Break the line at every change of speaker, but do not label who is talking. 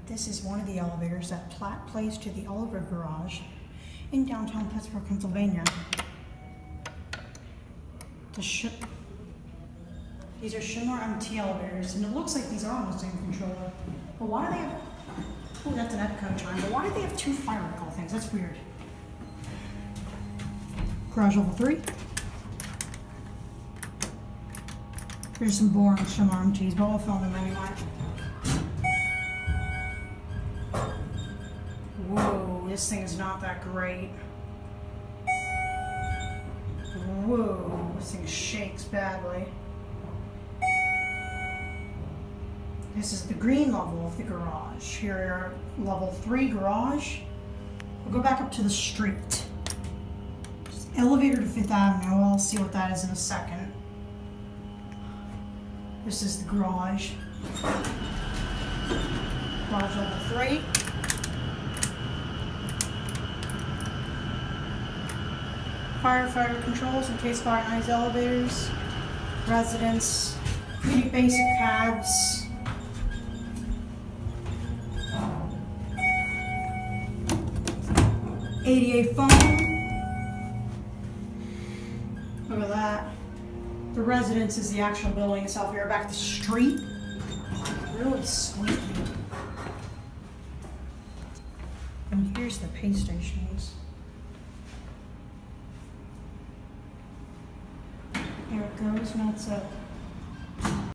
This is one of the elevators that Piatt placed to the Oliver Garage in downtown Pittsburgh, Pennsylvania. These are Schindler MT elevators, and it looks like these are on the same controller. But why do they have, oh, that's an EPCO chime, but why do they have two fire recall things? That's weird. Garage level 3. Here's some boring Schindler MTs, but we'll film them anyway. Whoa, this thing is not that great. Whoa, this thing shakes badly. This is the green level of the garage. Here are level 3 garage. We'll go back up to the street. Just elevator to 5th Avenue. I'll see what that is in a second. This is the garage. Garage level 3. Firefighter controls in case fire ignites elevators. Residents. Pretty basic cabs. ADA phone. Look at that. The residence is the actual building itself. Here, back to the street. Really squeaky. And here's the pay stations. Here it goes, and that's it.